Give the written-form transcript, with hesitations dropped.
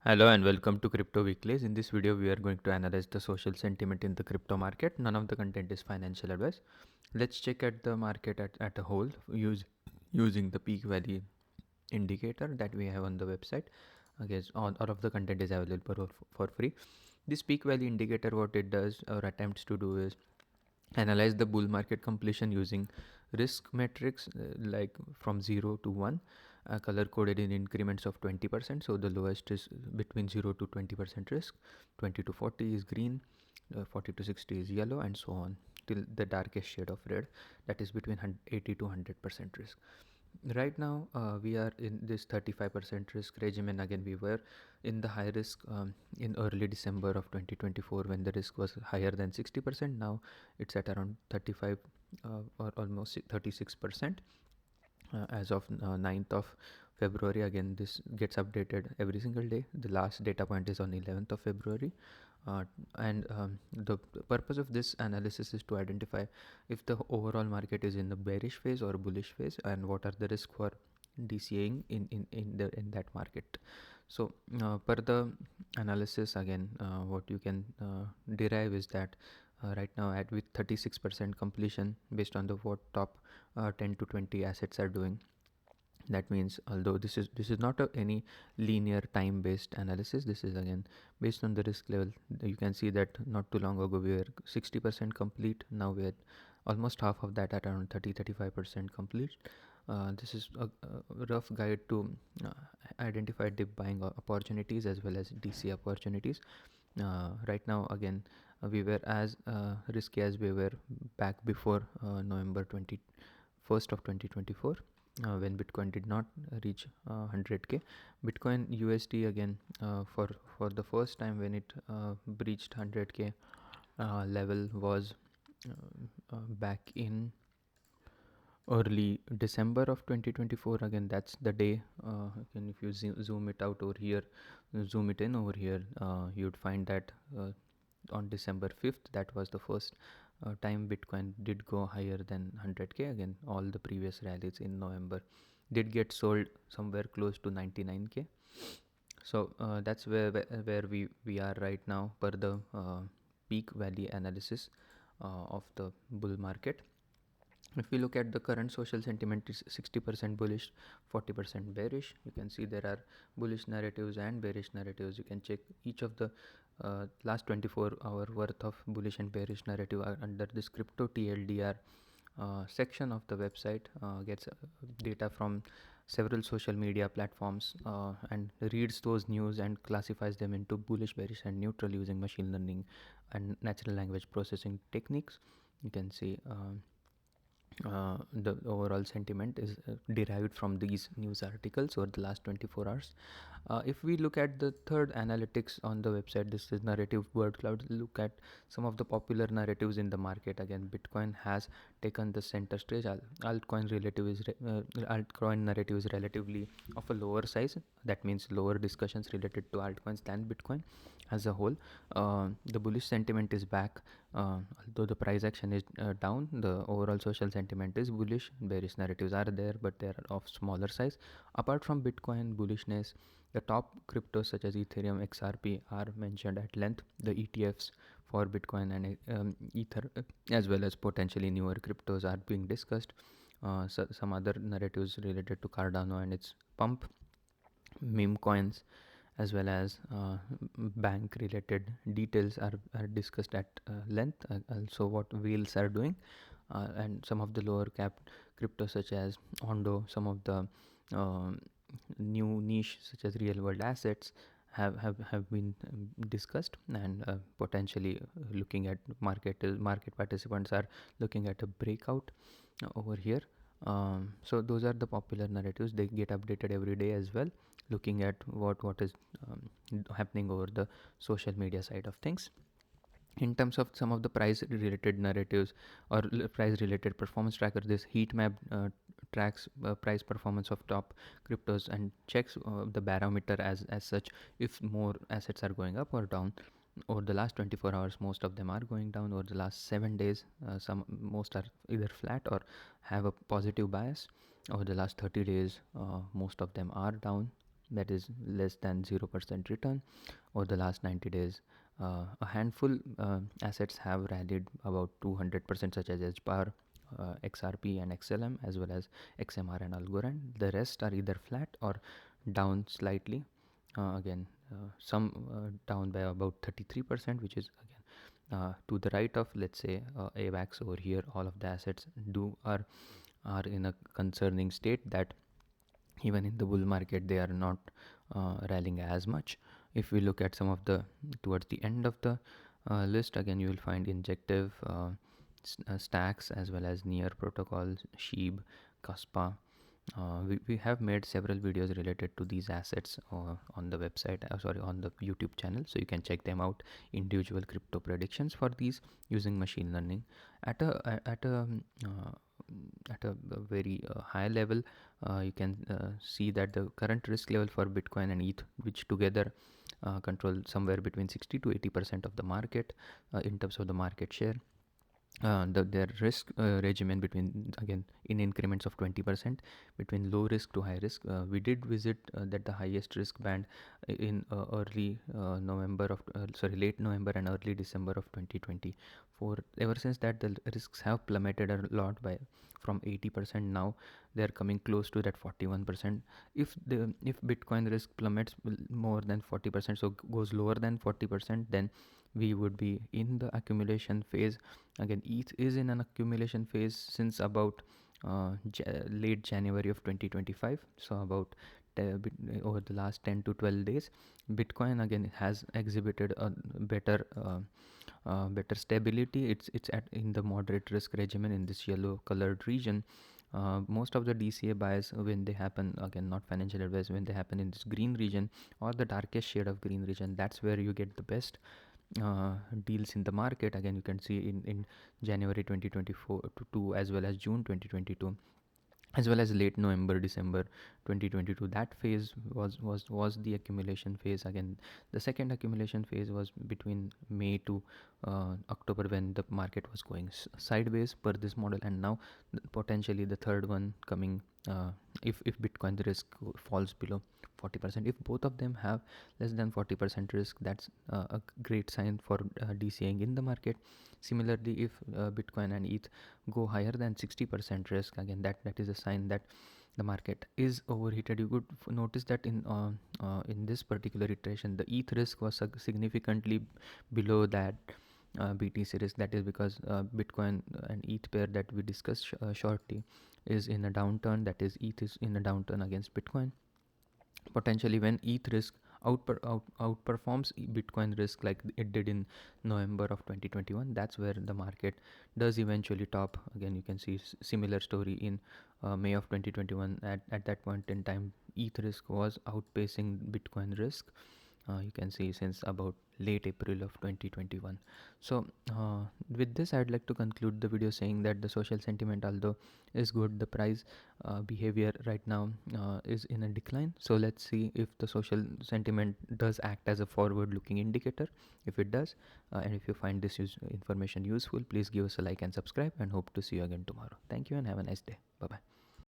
Hello and welcome to Crypto Weeklies. In this video, we are going to analyze the social sentiment in the crypto market. None of the content is financial advice. Let's check at the market at a whole using the peak value indicator that we have on the website. I guess all of the content is available for free. This peak value indicator, what it does or attempts to do is analyze the bull market completion using risk metrics like from 0 to 1, color coded in increments of 20%. So the lowest is between 0 to 20% risk, 20 to 40 is green, 40 to 60 is yellow, and so on till the darkest shade of red, that is between 80 to 100% risk. Right now we are in this 35% risk regimen. Again, we were in the high risk in early December of 2024 when the risk was higher than 60%. Now it's at around 35 or almost 36% as of 9th of February. Again, this gets updated every single day. The last data point is on 11th of February. And the purpose of this analysis is to identify if the overall market is in the bearish phase or bullish phase, and what are the risks for DCAing in that market. So per the analysis, again, what you can derive is that right now at with 36% completion based on the what top 10 to 20 assets are doing. That means, although this is not any linear time based analysis, this is again based on the risk level. You can see that not too long ago we were 60% complete. Now we're almost half of that, at around 30-35% complete. This is a rough guide to identify dip buying opportunities as well as DC opportunities. Right now, again, we were as risky as we were back before November 21st of 2024, when Bitcoin did not reach 100k. Bitcoin USD, again, for the first time when it breached 100k level was back in early December of 2024. Again, that's the day. Again, if you zoom it out over here, zoom it in over here, you'd find that on December 5th, that was the first time Bitcoin did go higher than 100k. Again, all the previous rallies in November did get sold somewhere close to 99k. So that's where we are right now per the peak value analysis of the bull market. If we look at the current social sentiment, is 60% bullish, 40% bearish. You can see there are bullish narratives and bearish narratives. You can check each of the last 24-hour worth of bullish and bearish narrative are under this crypto TLDR section of the website. Gets data from several social media platforms and reads those news and classifies them into bullish, bearish, and neutral using machine learning and natural language processing techniques. You can see the overall sentiment is derived from these news articles over the last 24 hours. If we look at the third analytics on the website, this is narrative word cloud. Look at some of the popular narratives in the market. Again, Bitcoin has taken the center stage. Altcoin narrative is relatively of a lower size. That means lower discussions related to altcoins than Bitcoin as a whole. The bullish sentiment is back. Although the price action is down, the overall social sentiment is bullish. Bearish narratives are there, but they are of smaller size. Apart from Bitcoin bullishness, the top cryptos such as Ethereum, XRP are mentioned at length. The ETFs for Bitcoin and Ether, as well as potentially newer cryptos, are being discussed. So some other narratives related to Cardano and its pump, meme coins, as well as bank related details are discussed at length. Also what whales are doing, and some of the lower cap cryptos such as Ondo, some of the uh, new niche such as real world assets have been discussed, and potentially looking at market participants are looking at a breakout over here. So those are the popular narratives. They get updated every day as well, looking at what is happening over the social media side of things. In terms of some of the price related narratives or price related performance tracker, this Heatmap tracks price performance of top cryptos and checks the barometer as such, if more assets are going up or down. Over the last 24 hours, most of them are going down. Over the last 7 days, most are either flat or have a positive bias. Over the last 30 days, most of them are down. that is less than 0% return over the last 90 days. A handful assets have rallied about 200%, such as HBAR, XRP, and XLM, as well as XMR and Algorand. The rest are either flat or down slightly. Some down by about 33%, which is again to the right of, let's say, AVAX over here. All of the assets are in a concerning state that even in the bull market they are not rallying as much. If we look at some of the towards the end of the list, again you will find Injective, Stacks, as well as Near Protocol, Sheeb, Kaspa. We have made several videos related to these assets on the website, on the YouTube channel, so you can check them out. Individual crypto predictions for these using machine learning at a very high level. You can see that the current risk level for Bitcoin and ETH, which together control somewhere between 60 to 80% of the market in terms of the market share. Their risk regimen between, again, in increments of 20% between low risk to high risk. We did visit that the highest risk band in late November and early December of 2024. Ever since that, the risks have plummeted a lot by from 80%. Now they are coming close to that 41%. If Bitcoin risk plummets more than 40%, so goes lower than 40%, then we would be in the accumulation phase. Again, ETH is in an accumulation phase since about late January of 2025, so about over the last 10 to 12 days. Bitcoin again has exhibited a better stability. It's at in the moderate risk regimen in this yellow colored region. Most of the DCA buys, when they happen, again not financial advice, when they happen in this green region or the darkest shade of green region, that's where you get the best deals in the market. Again, you can see in January 2024 to as well as June 2022, as well as late November, December 2022. That phase was the accumulation phase. Again, the second accumulation phase was between May to October, when the market was going sideways per this model, and now potentially the third one coming if Bitcoin risk falls below 40%. If both of them have less than 40% risk, that's a great sign for DCAing in the market. Similarly, if Bitcoin and ETH go higher than 60% risk, again that is a sign that the market is overheated. You could notice that in this particular iteration, the ETH risk was significantly below that BTC risk. That is because Bitcoin and ETH pair that we discussed shortly is in a downturn. That is, ETH is in a downturn against Bitcoin. Potentially, when ETH risk outperforms Bitcoin risk like it did in November of 2021, that's where the market does eventually top. Again, you can see similar story in May of 2021. At that point in time, ETH risk was outpacing Bitcoin risk. You can see since about late April of 2021. So with this, I'd like to conclude the video saying that the social sentiment, although is good, the price behavior right now is in a decline. So let's see if the social sentiment does act as a forward looking indicator. If it does, and if you find this information useful, please give us a like and subscribe, and hope to see you again tomorrow. Thank you and have a nice day. Bye bye.